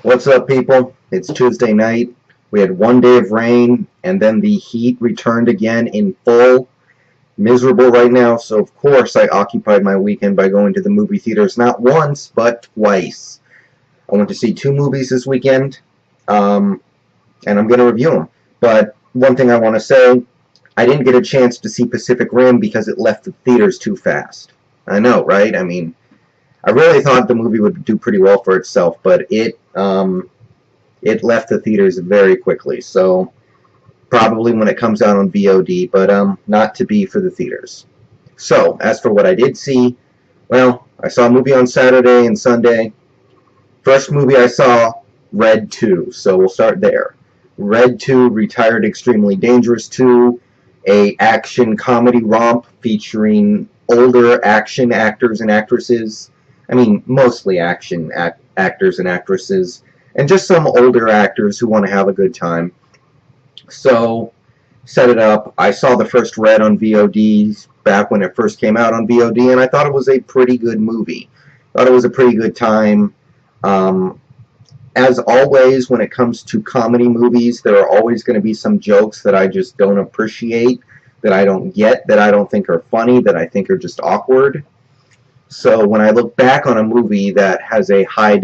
What's up, people? It's Tuesday night. We had one day of rain, and then the heat returned again in full. Miserable right now, so of course I occupied my weekend by going to the movie theaters not once, but twice. I went to see two movies this weekend, and I'm going to review them. But one thing I want to say, I didn't get a chance to see Pacific Rim because it left the theaters too fast. I know, right? I mean, I really thought the movie would do pretty well for itself, but it left the theaters very quickly, so probably when it comes out on VOD, but not to be for the theaters. So, as for what I did see, well, I saw a movie on Saturday and Sunday. First movie I saw, Red 2, so we'll start there. Red 2, Retired Extremely Dangerous 2, a action comedy romp featuring older action actors and actresses. I mean, mostly action actors and actresses, and just some older actors who want to have a good time. So, set it up. I saw the first Red on VOD back when it first came out on VOD, and I thought it was a pretty good movie. Thought it was a pretty good time. Um, as always, when it comes to comedy movies, there are always going to be some jokes that I just don't appreciate, that I don't get, that I don't think are funny, that I think are just awkward. So when I look back on a movie that has a high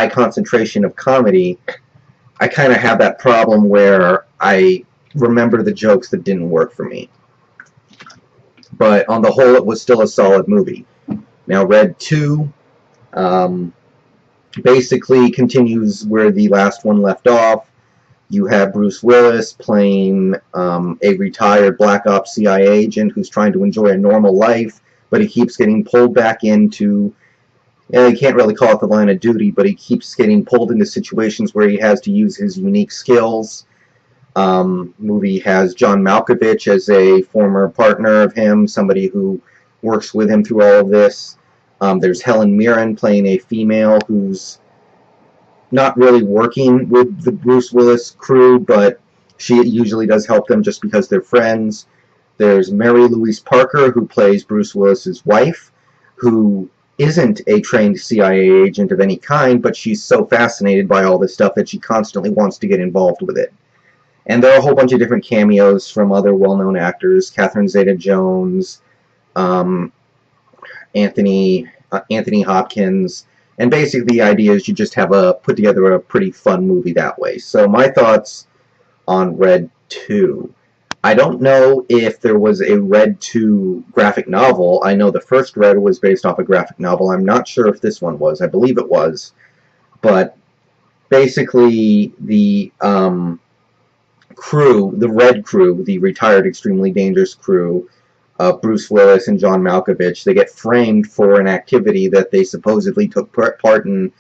concentration of comedy, I kind of have that problem where I remember the jokes that didn't work for me. But on the whole, it was still a solid movie. Now, Red 2 um, basically continues where the last one left off. You have Bruce Willis playing a retired Black Ops CIA agent who's trying to enjoy a normal life, but he keeps getting pulled back into, you can't really call it the line of duty, but he keeps getting pulled into situations where he has to use his unique skills. Movie has John Malkovich as a former partner of him, somebody who works with him through all of this. There's Helen Mirren playing a female who's not really working with the Bruce Willis crew, but she usually does help them just because they're friends. There's Mary Louise Parker, who plays Bruce Willis's wife, who isn't a trained CIA agent of any kind, but she's so fascinated by all this stuff that she constantly wants to get involved with it. And there are a whole bunch of different cameos from other well-known actors: Catherine Zeta-Jones, um, Anthony Hopkins, and basically the idea is you just have put together a pretty fun movie that way. So my thoughts on Red 2. I don't know if there was a Red 2 graphic novel. I know the first Red was based off a graphic novel. I'm not sure if this one was. I believe it was. But basically the crew, the Red crew, the retired Extremely Dangerous crew, Bruce Willis and John Malkovich, they get framed for an activity that they supposedly took part in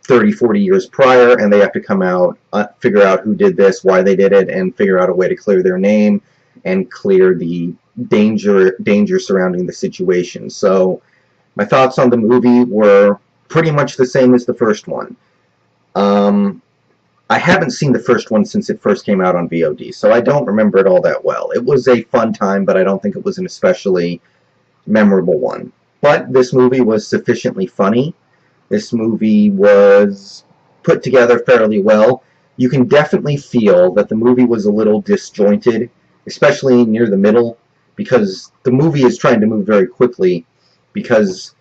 30, 40 years prior, and they have to come out, figure out who did this, why they did it, and figure out a way to clear their name and clear the danger surrounding the situation. So my thoughts on the movie were pretty much the same as the first one. I haven't seen the first one since it first came out on VOD, so I don't remember it all that well. It was a fun time, but I don't think it was an especially memorable one. But this movie was sufficiently funny. This movie was put together fairly well. You can definitely feel that the movie was a little disjointed, especially near the middle, because the movie is trying to move very quickly, because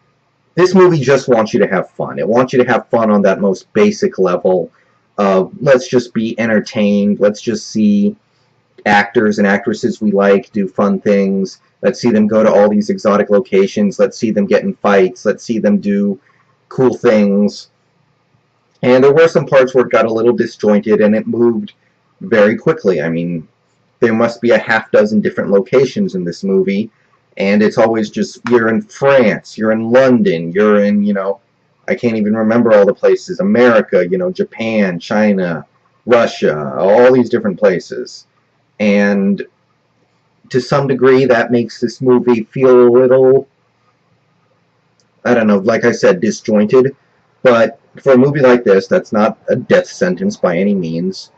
this movie just wants you to have fun. It wants you to have fun on that most basic level. Let's just be entertained. Let's just see actors and actresses we like do fun things. Let's see them go to all these exotic locations. Let's see them get in fights. Let's see them do cool things. And there were some parts where it got a little disjointed and it moved very quickly. I mean, there must be a half dozen different locations in this movie, and it's always just, you're in France, you're in London, you're in, I can't even remember all the places. America, Japan, China, Russia, all these different places. And to some degree, that makes this movie feel a little, I don't know, like I said, disjointed. But for a movie like this, that's not a death sentence by any means.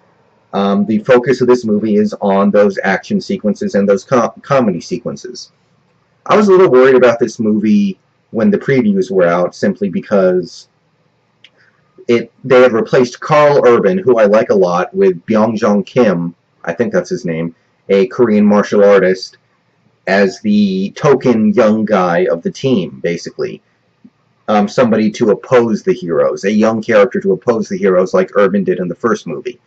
The focus of this movie is on those action sequences and those comedy sequences. I was a little worried about this movie when the previews were out, simply because They have replaced Karl Urban, who I like a lot, with Byung-Jung Kim, I think that's his name, a Korean martial artist, as the token young guy of the team, basically. Somebody to oppose the heroes, a young character to oppose the heroes like Urban did in the first movie.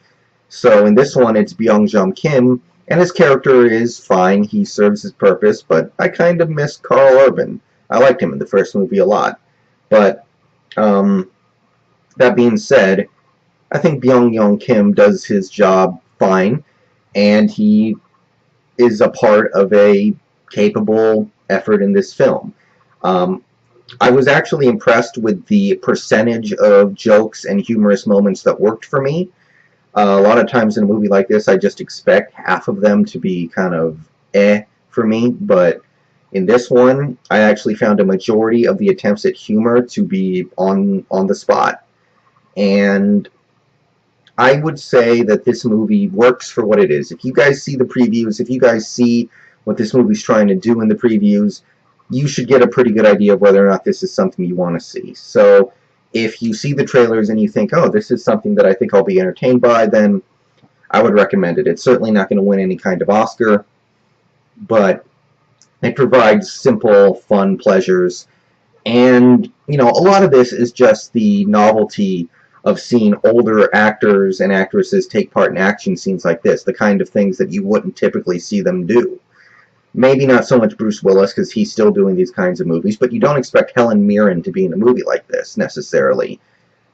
So in this one, it's Byung-Jung Kim, and his character is fine. He serves his purpose, but I kind of miss Karl Urban. I liked him in the first movie a lot. But that being said, I think Byung-Jung Kim does his job fine, and he is a part of a capable effort in this film. I was actually impressed with the percentage of jokes and humorous moments that worked for me. A lot of times in a movie like this, I just expect half of them to be kind of for me, but in this one, I actually found a majority of the attempts at humor to be on the spot. And I would say that this movie works for what it is. If you guys see the previews, if you guys see what this movie's trying to do in the previews, you should get a pretty good idea of whether or not this is something you want to see. So if you see the trailers and you think, oh, this is something that I think I'll be entertained by, then I would recommend it. It's certainly not going to win any kind of Oscar, but it provides simple, fun pleasures. And, you know, a lot of this is just the novelty of seeing older actors and actresses take part in action scenes like this, the kind of things that you wouldn't typically see them do. Maybe not so much Bruce Willis, because he's still doing these kinds of movies, but you don't expect Helen Mirren to be in a movie like this, necessarily.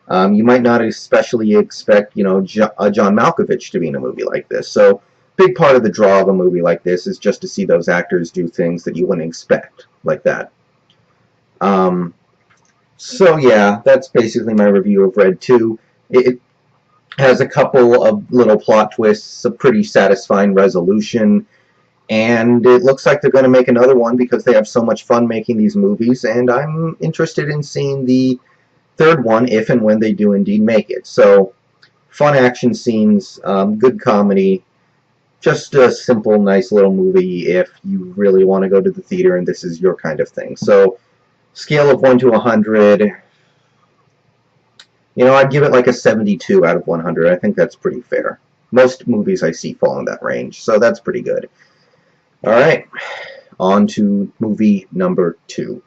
You might not especially expect, you know, John Malkovich to be in a movie like this. So, big part of the draw of a movie like this is just to see those actors do things that you wouldn't expect, like that. So yeah, that's basically my review of Red 2. It has a couple of little plot twists, a pretty satisfying resolution, and it looks like they're going to make another one because they have so much fun making these movies, and I'm interested in seeing the third one if and when they do indeed make it. So, fun action scenes, good comedy, just a simple, nice little movie if you really want to go to the theater and this is your kind of thing. So, scale of 1 to 100, you know, I'd give it like a 72 out of 100. I think that's pretty fair. Most movies I see fall in that range, so that's pretty good. Alright, on to movie number 2.